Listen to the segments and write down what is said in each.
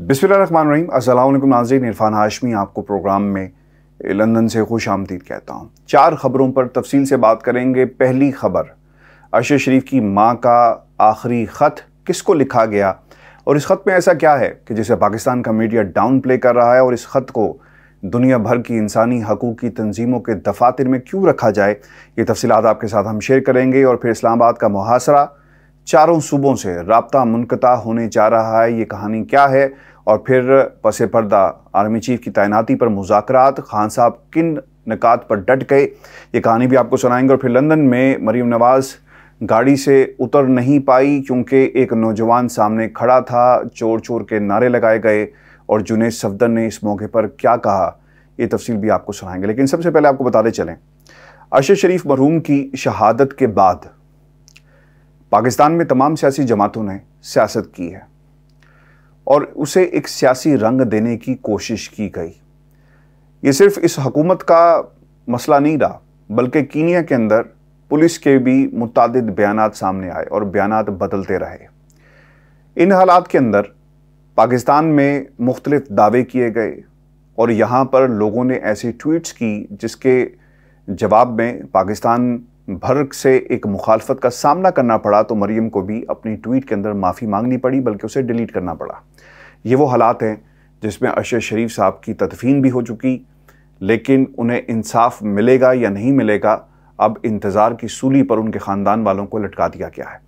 बिस्मिल्लाहिर्रहमानिर्रहीम। अस्सलाम वालेकुम नाज़रीन, इरफान हाशमी आपको प्रोग्राम में लंदन से खुश आमदीद कहता हूँ। 4 खबरों पर तफसील से बात करेंगे। पहली खबर, अरशद शरीफ की माँ का आखिरी ख़त किसको लिखा गया और इस ख़त में ऐसा क्या है कि जिसे पाकिस्तान का मीडिया डाउन प्ले कर रहा है और इस ख़त को दुनिया भर की इंसानी हकूक़ की तंजीमों के दफातर में क्यों रखा जाए, ये तफसीलात आपके साथ हम शेयर करेंगे। और फिर इस्लामाबाद का मुहासरा, चारों सूबों से राब्ता मुनक़ता होने जा रहा है, ये कहानी क्या है। और फिर पसे पर्दा आर्मी चीफ की तैनाती पर मुज़ाकरात, खान साहब किन निकात पर डट गए, ये कहानी भी आपको सुनाएंगे। और फिर लंदन में मरीम नवाज़ गाड़ी से उतर नहीं पाई क्योंकि एक नौजवान सामने खड़ा था, चोर चोर के नारे लगाए गए और जुनैद सफदर ने इस मौके पर क्या कहा, ये तफसील भी आपको सुनाएंगे। लेकिन सबसे पहले आपको बताते चलें, अरशद शरीफ मरहूम की शहादत के बाद पाकिस्तान में तमाम सियासी जमातों ने सियासत की है और उसे एक सियासी रंग देने की कोशिश की गई। ये सिर्फ इस हुकूमत का मसला नहीं रहा, बल्कि कीनिया के अंदर पुलिस के भी मुतादिद बयानात सामने आए और बयानात बदलते रहे। इन हालात के अंदर पाकिस्तान में मुख्तलिफ दावे किए गए और यहाँ पर लोगों ने ऐसी ट्वीट्स की जिसके जवाब में पाकिस्तान भर से एक मुखालफत का सामना करना पड़ा। तो मरीम को भी अपनी ट्वीट के अंदर माफ़ी मांगनी पड़ी, बल्कि उसे डिलीट करना पड़ा। ये वो हालात हैं जिसमें अरशद शरीफ साहब की तदफीन भी हो चुकी, लेकिन उन्हें इंसाफ मिलेगा या नहीं मिलेगा, अब इंतज़ार की सूली पर उनके ख़ानदान वालों को लटका दिया गया है।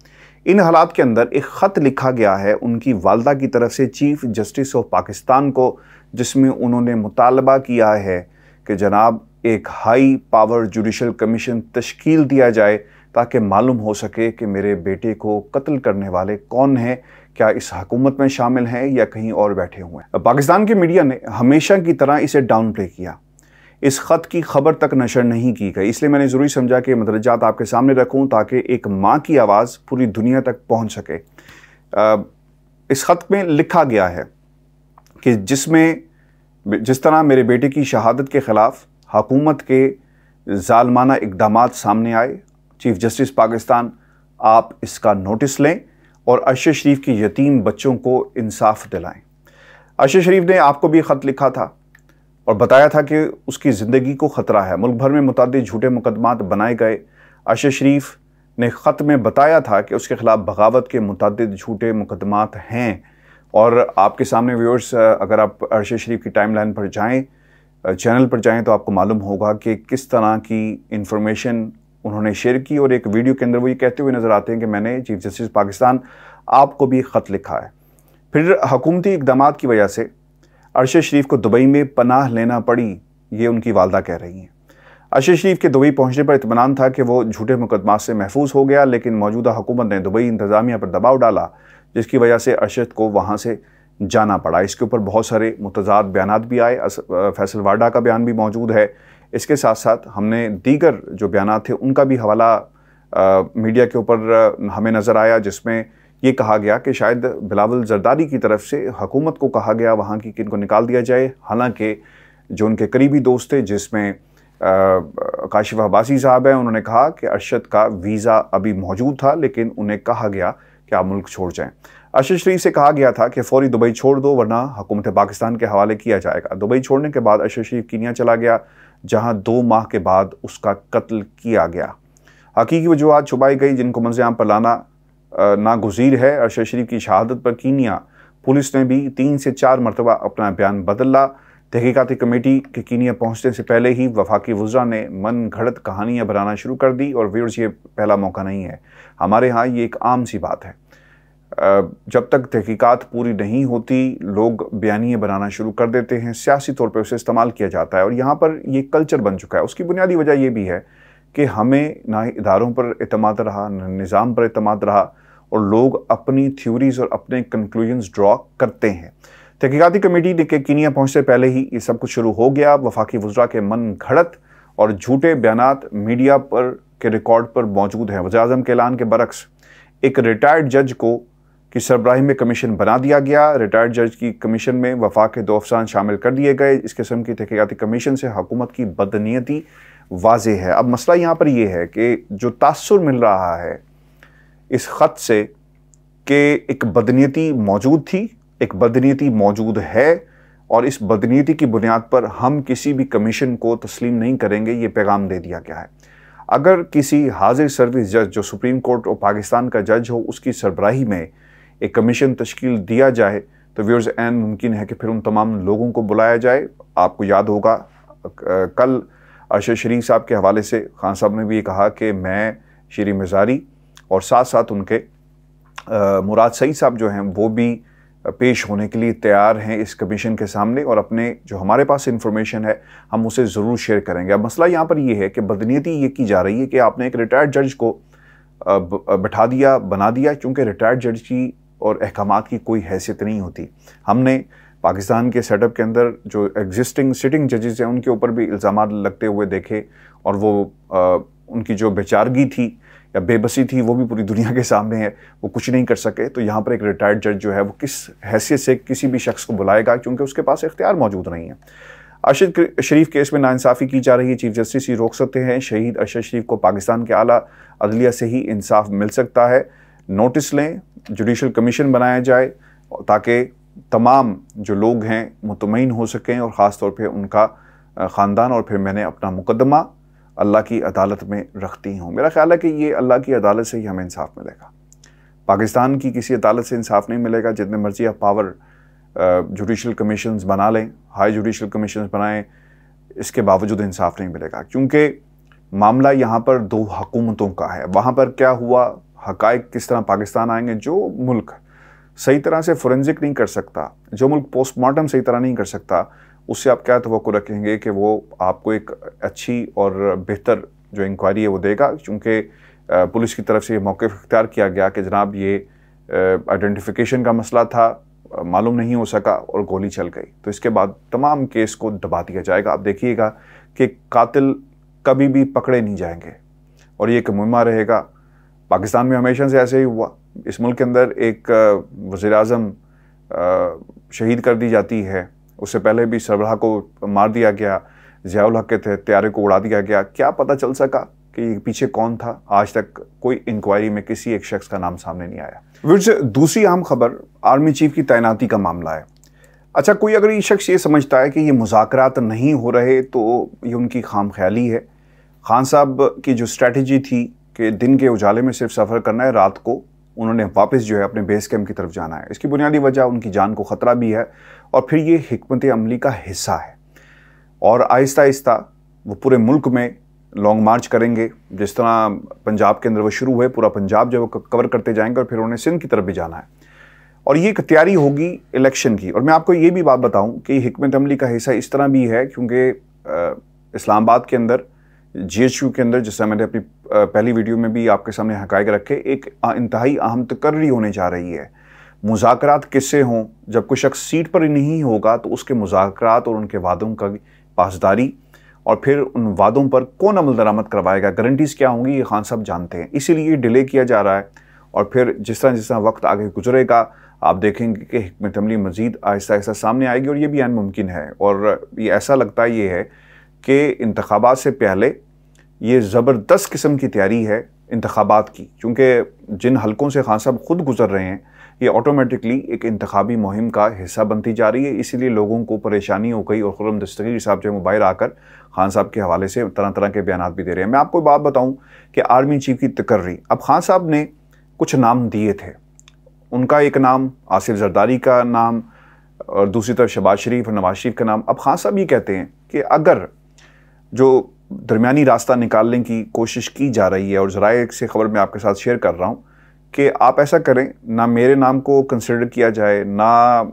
इन हालात के अंदर एक ख़त लिखा गया है उनकी वालदा की तरफ से चीफ जस्टिस ऑफ पाकिस्तान को, जिसमें उन्होंने मुतालबा किया है कि जनाब एक हाई पावर जुडिशल कमीशन तश्कील दिया जाए ताकि मालूम हो सके कि मेरे बेटे को कत्ल करने वाले कौन हैं, क्या इस हुकूमत में शामिल हैं या कहीं और बैठे हुए हैं। पाकिस्तान के मीडिया ने हमेशा की तरह इसे डाउन प्ले किया, इस ख़त की खबर तक नशर नहीं की गई। इसलिए मैंने ज़रूरी समझा कि मदरजात आपके सामने रखूं ताकि एक माँ की आवाज़ पूरी दुनिया तक पहुँच सके। इस ख़त में लिखा गया है कि जिस तरह मेरे बेटे की शहादत के ख़िलाफ़ हुकूमत के ज़ालमाना इक़दामात सामने आए, चीफ जस्टिस पाकिस्तान आप इसका नोटिस लें और अरशद शरीफ के यतीम बच्चों को इंसाफ दिलाएं। अरशद शरीफ ने आपको भी ख़त लिखा था और बताया था कि उसकी ज़िंदगी को ख़तरा है। मुल्क भर में मुतादिद झूठे मुकदमात बनाए गए। अरशद शरीफ ने ख़त में बताया था कि उसके ख़िलाफ़ बगावत के मुतादिद झूठे मुकदमात हैं। और आपके सामने व्यूअर्स, अगर आप अरशद शरीफ की टाइमलाइन पर जाएँ, चैनल पर जाएं, तो आपको मालूम होगा कि किस तरह की इंफॉर्मेशन उन्होंने शेयर की। और एक वीडियो के अंदर वो ये कहते हुए नज़र आते हैं कि मैंने चीफ जस्टिस पाकिस्तान आपको भी ख़त लिखा है। फिर हुकूमती इक़दामात की वजह से अरशद शरीफ को दुबई में पनाह लेना पड़ी, ये उनकी वालदा कह रही हैं। अरशद शरीफ के दुबई पहुँचने पर इत्मीनान था कि वो झूठे मुकदमात से महफूज हो गया, लेकिन मौजूदा हुकूमत ने दुबई इंतज़ामिया पर दबाव डाला, जिसकी वजह से अरशद को वहाँ से जाना पड़ा। इसके ऊपर बहुत सारे मुतज़ाद बयानात भी आए। फैसल वाडा का बयान भी मौजूद है। इसके साथ साथ हमने दीगर जो बयानात थे उनका भी हवाला मीडिया के ऊपर हमें नज़र आया, जिसमें ये कहा गया कि शायद बिलावल जरदारी की तरफ से हुकूमत को कहा गया वहाँ की किन को निकाल दिया जाए। हालांकि जो उनके करीबी दोस्त थे, जिसमें काशिफ अब्बासी साहब हैं, उन्होंने कहा कि अरशद का वीज़ा अभी मौजूद था, लेकिन उन्हें कहा गया कि आप मुल्क छोड़ जाएँ। अरशद शरीफ से कहा गया था कि फौरी दुबई छोड़ दो वरना हुकूमत पाकिस्तान के हवाले किया जाएगा। दुबई छोड़ने के बाद अरशद शरीफ कीनिया चला गया, जहां 2 माह के बाद उसका कत्ल किया गया। हकीकी वजूहात छुपाई गई जिनको मंज़र-ए-आम पर लाना नागुज़ीर है। अरशद शरीफ की शहादत पर कीनिया पुलिस ने भी 3 से 4 मरतबा अपना बयान बदला। तहकीकाती कमेटी के कीनिया पहुँचने से पहले ही वफाकी वज़रा ने मन घड़त कहानियाँ बनाना शुरू कर दी। और व्यूअर्स, ये पहला मौका नहीं है, हमारे यहाँ ये एक आम सी बात है। जब तक तहकीकात पूरी नहीं होती, लोग बयानिए बनाना शुरू कर देते हैं, सियासी तौर पर उसे इस्तेमाल किया जाता है और यहाँ पर ये कल्चर बन चुका है। उसकी बुनियादी वजह यह भी है कि हमें ना इदारों पर एतमाद रहा, ना निज़ाम पर एतमाद रहा और लोग अपनी थ्योरीज़ और अपने कंक्लूजन्स ड्रॉ करते हैं। तहकीकाती कमेटी के कीनिया पहुँच से पहले ही ये सब कुछ शुरू हो गया। वफाकी वज़रा के मन घड़त और झूठे बयानात मीडिया पर के रिकॉर्ड पर मौजूद हैं। वज़ीर-ए-आज़म के ऐलान के बरक्स एक रिटायर्ड जज को की सरबराही में कमीशन बना दिया गया। रिटायर्ड जज की कमीशन में वफाक के 2 अफसरान शामिल कर दिए गए। इस किस्म की तहकीकाती कमीशन से हुकूमत की बदनीयती वाज़ेह है। अब मसला यहाँ पर यह है कि जो तासुर मिल रहा है इस ख़त से कि एक बदनीयती मौजूद थी एक बदनीयती मौजूद है और इस बदनीयती की बुनियाद पर हम किसी भी कमीशन को तस्लीम नहीं करेंगे, ये पैगाम दे दिया गया है। अगर किसी हाजिर सर्विस जज जो सुप्रीम कोर्ट और पाकिस्तान का जज हो उसकी सरबराही में एक कमीशन तश्कील दिया जाए तो व्यूअर्स एन मुमकिन है कि फिर उन तमाम लोगों को बुलाया जाए। आपको याद होगा कल अरशद शरीफ साहब के हवाले से खान साहब ने भी ये कहा कि मैं श्री मिज़ारी और साथ साथ उनके मुराद सईद साहब जो हैं वो भी पेश होने के लिए तैयार हैं इस कमीशन के सामने, और अपने जो हमारे पास इंफॉर्मेशन है हम उसे ज़रूर शेयर करेंगे। अब मसला यहाँ पर ये है कि बदनीयती ये की जा रही है कि आपने एक रिटायर्ड जज को बैठा दिया, बना दिया, क्योंकि रिटायर्ड जज की और अहकामात की कोई हैसियत नहीं होती। हमने पाकिस्तान के सेटअप के अंदर जो एग्जिस्टिंग सिटिंग जजेस हैं उनके ऊपर भी इल्ज़ामात लगते हुए देखे, और वो उनकी जो बेचारगी थी या बेबसी थी वो भी पूरी दुनिया के सामने है, वो कुछ नहीं कर सके। तो यहाँ पर एक रिटायर्ड जज जो है वो किस हैसियत से किसी भी शख्स को बुलाएगा, क्योंकि उसके पास इख्तियार मौजूद नहीं है। अरशद शरीफ केस में नाइंसाफ़ी की जा रही है, चीफ जस्टिस ही रोक सकते हैं। शहीद अरशद शरीफ को पाकिस्तान के आला अदलिया से ही इंसाफ मिल सकता है। नोटिस लें, जुडिशल कमीशन बनाया जाए ताकि तमाम जो लोग हैं मुतमईन हो सकें, और ख़ास तौर पे उनका ख़ानदान। और फिर मैंने अपना मुकदमा अल्लाह की अदालत में रखती हूँ। मेरा ख्याल है कि ये अल्लाह की अदालत से ही हमें इंसाफ मिलेगा, पाकिस्तान की किसी अदालत से इंसाफ नहीं मिलेगा। जितने मर्जी आप पावर जुडिशल कमीशंस बना लें, हाई जुडिशल कमीशंस बनाएं, इसके बावजूद इंसाफ नहीं मिलेगा, क्योंकि मामला यहाँ पर दो हुकूमतों का है। वहाँ पर क्या हुआ, हक़ाइक़ किस तरह पाकिस्तान आएंगे। जो मुल्क सही तरह से फोरेंसिक नहीं कर सकता, जो मुल्क पोस्टमार्टम सही तरह नहीं कर सकता, उससे आप क्या तवक्कुर रखेंगे कि वो आपको एक अच्छी और बेहतर जो इंक्वायरी है वो देगा। क्योंकि पुलिस की तरफ से ये मौक़िफ़ इख्तियार किया गया कि जनाब ये आइडेंटिफिकेशन का मसला था, मालूम नहीं हो सका और गोली चल गई, तो इसके बाद तमाम केस को दबा दिया जाएगा। आप देखिएगा कि कातिल कभी भी पकड़े नहीं जाएंगे और ये एक मुहिमा रहेगा। पाकिस्तान में हमेशा से ऐसे ही हुआ। इस मुल्क के अंदर एक वज़ीर-ए-आज़म शहीद कर दी जाती है, उससे पहले भी सरबराह को मार दिया गया, ज़ियाउल हक़ के त्यारे को उड़ा दिया गया। क्या पता चल सका कि पीछे कौन था? आज तक कोई इंक्वायरी में किसी एक शख्स का नाम सामने नहीं आया। दूसरी अहम खबर आर्मी चीफ की तैनाती का मामला है। अच्छा, कोई अगर ये शख्स ये समझता है कि ये मुज़ाकरात नहीं हो रहे तो ये उनकी खामख्याली है। खान साहब की जो स्ट्रैटेजी थी कि दिन के उजाले में सिर्फ सफ़र करना है, रात को उन्होंने वापस जो है अपने बेस कैंप की तरफ जाना है। इसकी बुनियादी वजह उनकी जान को ख़तरा भी है, और फिर ये हिकमत अमली का हिस्सा है। और आहिस्ता आहिस्ता वो पूरे मुल्क में लॉन्ग मार्च करेंगे। जिस तरह पंजाब के अंदर वो शुरू हुए, पूरा पंजाब जो वो कवर करते जाएंगे, और फिर उन्हें सिंध की तरफ भी जाना है। और ये एक तैयारी होगी इलेक्शन की। और मैं आपको ये भी बात बताऊं कि हिकमत अमली का हिस्सा इस तरह भी है क्योंकि इस्लामाबाद के अंदर GHQ के अंदर, जैसा मैंने अपनी पहली वीडियो में भी आपके सामने हक़ाइक़ रखे, एक इंतहाई अहम तकर्री होने जा रही है। मुज़ाकरात किससे हों? जब कोई शख्स सीट पर ही नहीं होगा तो उसके मुज़ाकरात और उनके वादों का पासदारी, और फिर उन वादों पर कौन अमल दरामद करवाएगा, गारंटीज़ क्या होंगी, ये खान साहब जानते हैं। इसीलिए डिले किया जा रहा है। और फिर जिस तरह वक्त आगे गुजरेगा आप देखेंगे कि हिकमत अमली मज़ीद आहिस्ता आहिस्ता सामने आएगी, और ये भी ऐन मुमकिन है। और ये ऐसा लगता है ये है कि इंतखाबात से पहले ये ज़बरदस्त किस्म की तैयारी है इंतखाबात की, क्योंकि जिन हलकों से खान साहब खुद गुजर रहे हैं ये ऑटोमेटिकली एक इंतखाबी मुहिम का हिस्सा बनती जा रही है। इसीलिए लोगों को परेशानी हो गई, और खुर्रम दस्तगीर साहब जो बाहर आकर खान साहब के हवाले से तरह तरह के बयान भी दे रहे हैं। मैं आपको बात बताऊं कि आर्मी चीफ की तकर्री, अब खान साहब ने कुछ नाम दिए थे। उनका एक नाम आसिफ जरदारी का नाम, और दूसरी तरफ शहबाज शरीफ और नवाज शरीफ का नाम। अब खान साहब ये कहते हैं कि अगर जो दरमियानी रास्ता निकालने की कोशिश की जा रही है, और ज़राए से खबर मैं आपके साथ शेयर कर रहा हूँ कि आप ऐसा करें, ना मेरे नाम को कंसिडर किया जाए, ना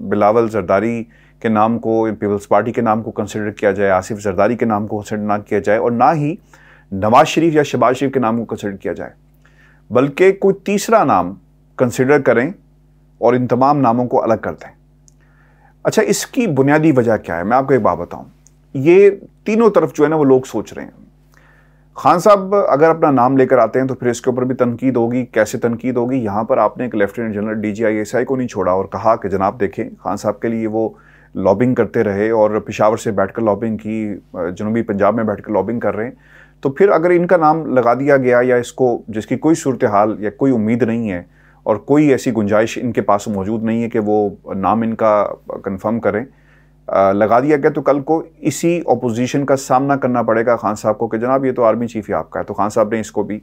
बिलावल जरदारी के नाम को, पीपल्स पार्टी के नाम को कंसिडर किया जाए, आसिफ जरदारी के नाम को कंसिडर ना किया जाए, और ना ही नवाज शरीफ या शहबाज शरीफ के नाम को कंसिडर किया जाए, बल्कि कोई तीसरा नाम कंसिडर करें और इन तमाम नामों को अलग कर दें। अच्छा, इसकी बुनियादी वजह क्या है? मैं आपको एक बात बताऊं। ये तीनों तरफ जो है ना वो लोग सोच रहे हैं। खान साहब अगर अपना नाम लेकर आते हैं तो फिर इसके ऊपर भी तनकीद होगी। कैसे तनकीद होगी? यहाँ पर आपने एक लेफ्टिनेंट जनरल DGI को नहीं छोड़ा और कहा कि जनाब देखें, खान साहब के लिए वो लॉबिंग करते रहे और पेशावर से बैठकर लॉबिंग की, जनूबी पंजाब में बैठकर लॉबिंग कर रहे हैं, तो फिर अगर इनका नाम लगा दिया गया या इसको, जिसकी कोई सूरत हाल या कोई उम्मीद नहीं है, और कोई ऐसी गुंजाइश इनके पास मौजूद नहीं है कि वो नाम इनका कंफर्म करें, लगा दिया गया तो कल को इसी ऑपोजिशन का सामना करना पड़ेगा खान साहब को कि जनाब ये तो आर्मी चीफ ही आपका है। तो खान साहब ने इसको भी,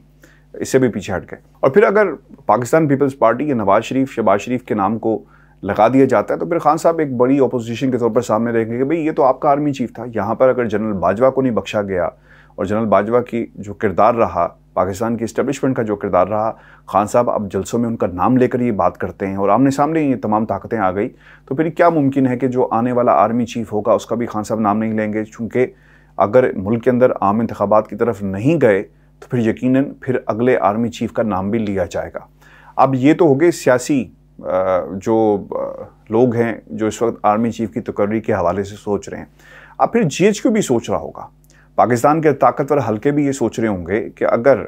इससे भी पीछे हट गए। और फिर अगर पाकिस्तान पीपल्स पार्टी या नवाज शरीफ, शहबाज शरीफ के नाम को लगा दिया जाता है तो फिर खान साहब एक बड़ी ऑपोजिशन के तौर पर सामने रहेंगे कि भाई ये तो आपका आर्मी चीफ था। यहाँ पर अगर जनरल बाजवा को नहीं बख्शा गया और जनरल बाजवा की जो किरदार रहा, पाकिस्तान की इस्टेब्लिशमेंट का जो किरदार रहा, खान साहब अब जलसों में उनका नाम लेकर ये बात करते हैं और आमने सामने ये तमाम ताकतें आ गई, तो फिर क्या मुमकिन है कि जो आने वाला आर्मी चीफ होगा उसका भी खान साहब नाम नहीं लेंगे। चूँकि अगर मुल्क के अंदर आम इंतखाबात की तरफ नहीं गए तो फिर यकीनन फिर अगले आर्मी चीफ का नाम भी लिया जाएगा। अब ये तो हो गए सियासी जो लोग हैं जो इस वक्त आर्मी चीफ की तकर्री के हवाले से सोच रहे हैं। अब फिर GHQ भी सोच रहा होगा, पाकिस्तान के ताकतवर हल्के भी ये सोच रहे होंगे कि अगर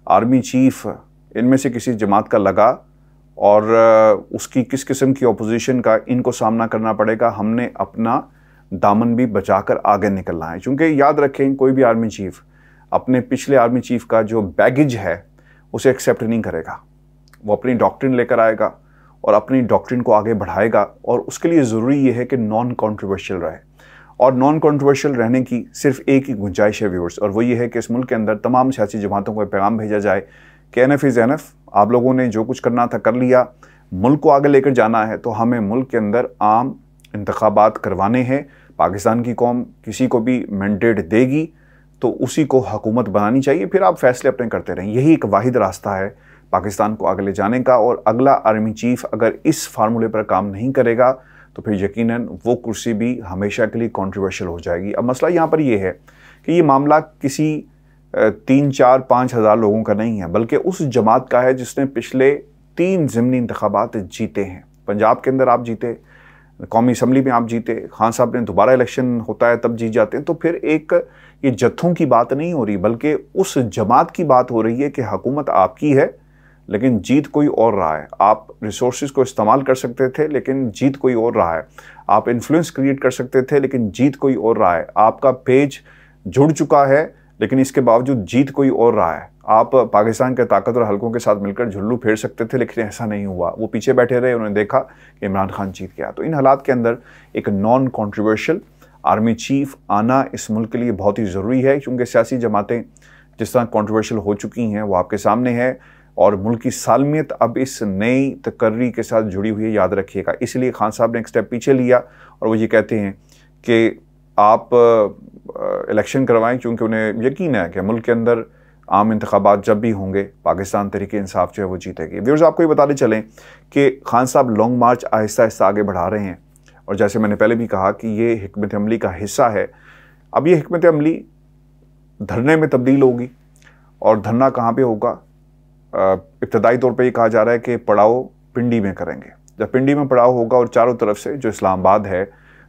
आर्मी चीफ इनमें से किसी जमात का लगा और उसकी किस किस्म की अपोजिशन का इनको सामना करना पड़ेगा, हमने अपना दामन भी बचाकर आगे निकलना है। क्योंकि याद रखें, कोई भी आर्मी चीफ अपने पिछले आर्मी चीफ का जो बैगेज है उसे एक्सेप्ट नहीं करेगा। वो अपनी डॉक्ट्रिन लेकर आएगा और अपनी डॉक्ट्रिन को आगे बढ़ाएगा, और उसके लिए ज़रूरी ये है कि नॉन कॉन्ट्रोवर्शियल रहे। और नॉन कॉन्ट्रोवर्शियल रहने की सिर्फ एक ही गुंजाइश है व्यूअर्स, और वो ये है कि इस मुल्क के अंदर तमाम सियासी जमातों को पैगाम भेजा जाए कि एनएफ इज़ एनएफ, आप लोगों ने जो कुछ करना था कर लिया, मुल्क को आगे लेकर जाना है तो हमें मुल्क के अंदर आम इंतखाबात करवाने हैं। पाकिस्तान की कौम किसी को भी मैंडेट देगी तो उसी को हुकूमत बनानी चाहिए, फिर आप फैसले अपने करते रहें। यही एक वाहिद रास्ता है पाकिस्तान को आगे ले जाने का। और अगला आर्मी चीफ अगर इस फार्मूले पर काम नहीं करेगा तो फिर यकीनन वो कुर्सी भी हमेशा के लिए कंट्रोवर्शियल हो जाएगी। अब मसला यहाँ पर ये है कि ये मामला किसी 3, 4, 5 हज़ार लोगों का नहीं है, बल्कि उस जमात का है जिसने पिछले 3 ज़िमनी इंतखाबात जीते हैं। पंजाब के अंदर आप जीते, कौमी असम्बली में आप जीते, खान साहब ने दोबारा इलेक्शन होता है तब जीत जाते हैं। तो फिर एक ये जत्थों की बात नहीं हो रही, बल्कि उस जमात की बात हो रही है कि हुकूमत आपकी है लेकिन जीत कोई और रहा है। आप रिसोर्सेज को इस्तेमाल कर सकते थे लेकिन जीत कोई और रहा है। आप इन्फ्लुएंस क्रिएट कर सकते थे लेकिन जीत कोई और रहा है। आपका पेज जुड़ चुका है लेकिन इसके बावजूद जीत कोई और रहा है। आप पाकिस्तान के ताकतवर हलकों के साथ मिलकर झुल्लू फेर सकते थे लेकिन ऐसा नहीं हुआ। वो पीछे बैठे रहे, उन्होंने देखा कि इमरान खान जीत गया। तो इन हालात के अंदर एक नॉन कॉन्ट्रोवर्शियल आर्मी चीफ आना इस मुल्क के लिए बहुत ही ज़रूरी है, क्योंकि सियासी जमातें जिस तरह कॉन्ट्रोवर्शियल हो चुकी हैं वो आपके सामने है और मुल्क की सालमियत अब इस नई तकर्री के साथ जुड़ी हुई है, याद रखिएगा। इसलिए खान साहब ने एक स्टेप पीछे लिया और वो ये कहते हैं कि आप इलेक्शन करवाएं, क्योंकि उन्हें यकीन है कि मुल्क के अंदर आम इंतखाबात जब भी होंगे पाकिस्तान तहरीक इंसाफ जो है वो जीतेगी। व्यूअर्स, आपको ये बताते चलें कि खान साहब लॉन्ग मार्च आहिस्ता आहिस्ता आगे बढ़ा रहे हैं और जैसे मैंने पहले भी कहा कि ये हिकमत अमली का हिस्सा है। अब ये हिकमत अमली धरने में तब्दील होगी और धरना कहाँ पे होगा? इब्तदाई तौर पे ये कहा जा रहा है कि पड़ाव पिंडी में करेंगे। जब पिंडी में पड़ाव होगा और चारों तरफ से जो इस्लामाबाद है,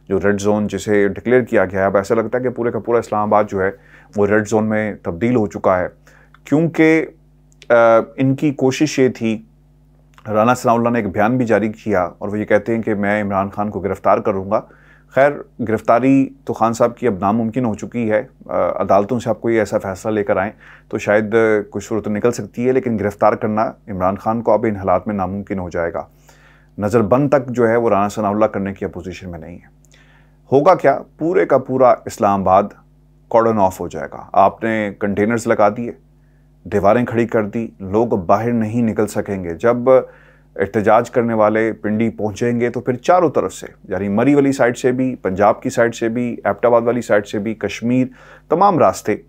जो रेड जोन जिसे डिक्लेयर किया गया है, अब ऐसा लगता है कि पूरे का पूरा इस्लामाबाद जो है वो रेड जोन में तब्दील हो चुका है, क्योंकि इनकी कोशिश ये थी। राना सनाउल्लाह ने एक बयान भी जारी किया और वो ये कहते हैं कि मैं इमरान खान को गिरफ़्तार करूँगा। खैर, गिरफ़्तारी तो खान साहब की अब नामुमकिन हो चुकी है। अदालतों से आप कोई ऐसा फ़ैसला लेकर आएँ तो शायद कुछ सूरत निकल सकती है, लेकिन गिरफ़्तार करना इमरान खान को अब इन हालात में नामुमकिन हो जाएगा। नज़रबंद तक जो है वो राना सनाउल्लाह करने की अपोजिशन में नहीं है। होगा क्या? पूरे का पूरा इस्लामाबाद कॉर्डन ऑफ हो जाएगा। आपने कंटेनर्स लगा दिए, दीवारें खड़ी कर दी, लोग बाहर नहीं निकल सकेंगे। जब एहतजाज करने वाले पिंडी पहुंचेंगे तो फिर चारों तरफ से, यानी मरी वाली साइड से भी, पंजाब की साइड से भी, एबटाबाद वाली साइड से भी, कश्मीर, तमाम रास्ते,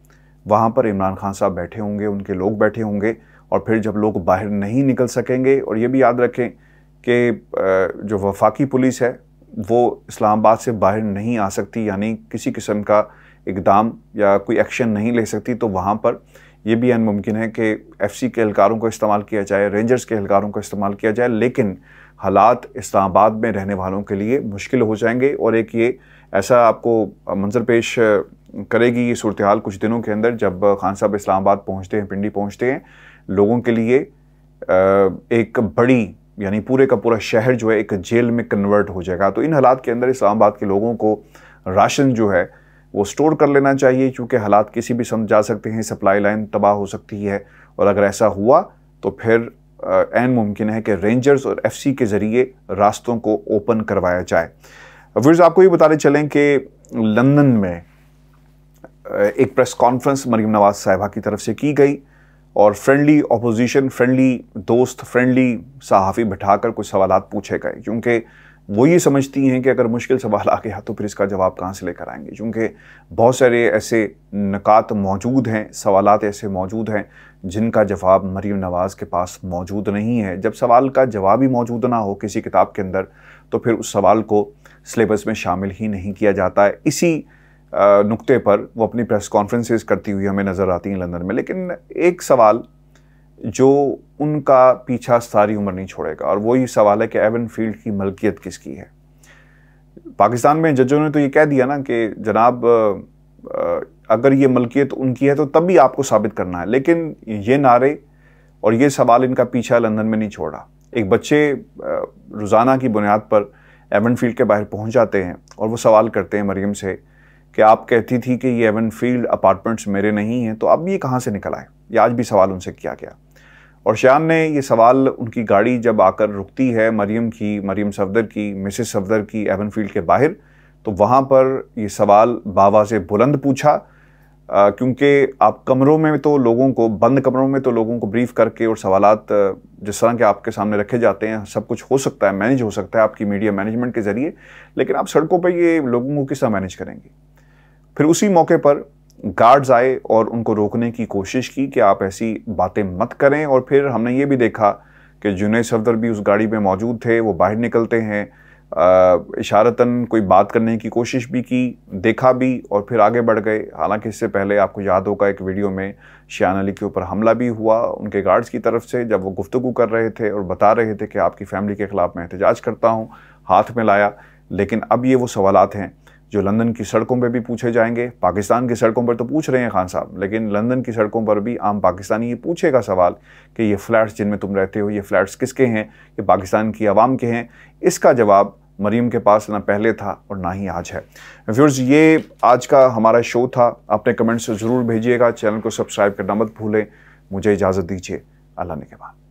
वहाँ पर इमरान खान साहब बैठे होंगे, उनके लोग बैठे होंगे। और फिर जब लोग बाहर नहीं निकल सकेंगे, और ये भी याद रखें कि जो वफाकी पुलिस है वो इस्लामाबाद से बाहर नहीं आ सकती, यानी किसी किस्म का इकदाम या कोई एक्शन नहीं ले सकती, तो वहाँ पर यह भी मुमकिन है कि एफसी के एहलकारों को इस्तेमाल किया जाए, रेंजर्स के एहलकारों को इस्तेमाल किया जाए। लेकिन हालात इस्लामाबाद में रहने वालों के लिए मुश्किल हो जाएंगे और एक ये ऐसा आपको मंजर पेश करेगी ये सूरत हाल कुछ दिनों के अंदर, जब खान साहब इस्लामाबाद पहुँचते हैं, पिंडी पहुँचते हैं, लोगों के लिए एक बड़ी, यानी पूरे का पूरा शहर जो है एक जेल में कन्वर्ट हो जाएगा। तो इन हालात के अंदर इस्लामाबाद के लोगों को राशन जो है वो स्टोर कर लेना चाहिए, क्योंकि हालात किसी भी समझ जा सकते हैं, सप्लाई लाइन तबाह हो सकती है। और अगर ऐसा हुआ तो फिर ऐन मुमकिन है कि रेंजर्स और एफसी के ज़रिए रास्तों को ओपन करवाया जाए। व्यूअर्स, आपको ये बताते चलें कि लंदन में एक प्रेस कॉन्फ्रेंस मरीम नवाज साहिबा की तरफ से की गई और फ्रेंडली ऑपोजिशन, फ्रेंडली दोस्त, फ्रेंडली सहाफ़ी बिठाकर कुछ सवालात पूछे गए, क्योंकि वो ये समझती हैं कि अगर मुश्किल सवाल आ गया तो फिर इसका जवाब कहाँ से लेकर आएंगे, क्योंकि बहुत सारे ऐसे निकात मौजूद हैं, सवालात ऐसे मौजूद हैं जिनका जवाब मरीम नवाज़ के पास मौजूद नहीं है। जब सवाल का जवाब ही मौजूद ना हो किसी किताब के अंदर तो फिर उस सवाल को सिलेबस में शामिल ही नहीं किया जाता है। इसी नुक्ते पर वो अपनी प्रेस कॉन्फ्रेंसेस करती हुई हमें नज़र आती हैं लंदन में। लेकिन एक सवाल जो उनका पीछा सारी उम्र नहीं छोड़ेगा और वही सवाल है कि एवन फील्ड की मलकियत किसकी है। पाकिस्तान में जजों ने तो ये कह दिया ना कि जनाब अगर ये मलकियत उनकी है तो तब भी आपको साबित करना है, लेकिन ये नारे और ये सवाल इनका पीछा लंदन में नहीं छोड़ा। एक बच्चे रोज़ाना की बुनियाद पर एवन फील्ड के बाहर पहुंच जाते हैं और वो सवाल करते हैं मरीम से कि आप कहती थी कि ये एवन फील्ड अपार्टमेंट्स मेरे नहीं हैं, तो अब ये कहाँ से निकल आए। ये आज भी सवाल उनसे किया गया और शान ने ये सवाल, उनकी गाड़ी जब आकर रुकती है मरीम सफदर की, मिसेस सफदर की एवन फील्ड के बाहर, तो वहाँ पर ये सवाल बाबा से बुलंद पूछा, क्योंकि आप कमरों में तो लोगों को, बंद कमरों में तो लोगों को ब्रीफ करके और सवालात जिस तरह के आपके सामने रखे जाते हैं, सब कुछ हो सकता है, मैनेज हो सकता है आपकी मीडिया मैनेजमेंट के ज़रिए, लेकिन आप सड़कों पर ये लोगों को किस तरह मैनेज करेंगे। फिर उसी मौके पर गार्ड्स आए और उनको रोकने की कोशिश की कि आप ऐसी बातें मत करें। और फिर हमने ये भी देखा कि जुनैद सफदर भी उस गाड़ी में मौजूद थे, वो बाहर निकलते हैं, इशारतन कोई बात करने की कोशिश भी की, देखा भी और फिर आगे बढ़ गए। हालांकि इससे पहले आपको याद होगा एक वीडियो में शान अली के ऊपर हमला भी हुआ उनके गार्ड्स की तरफ से, जब वो गुफ्तगू कर रहे थे और बता रहे थे कि आपकी फैमिली के ख़िलाफ़ मैं एहतजाज करता हूँ, हाथ में लाया। लेकिन अब ये वो सवालात हैं जो लंदन की सड़कों पे भी पूछे जाएंगे। पाकिस्तान की सड़कों पर तो पूछ रहे हैं खान साहब, लेकिन लंदन की सड़कों पर भी आम पाकिस्तानी ये पूछेगा सवाल कि ये फ्लैट्स जिनमें तुम रहते हो, ये फ्लैट्स किसके हैं, ये पाकिस्तान की आवाम के हैं। इसका जवाब मरीम के पास ना पहले था और ना ही आज है। व्यूअर्स, ये आज का हमारा शो था। अपने कमेंट्स ज़रूर भेजिएगा, चैनल को सब्सक्राइब करना मत भूलें। मुझे इजाज़त दीजिए, अल्लाह ने के बाद।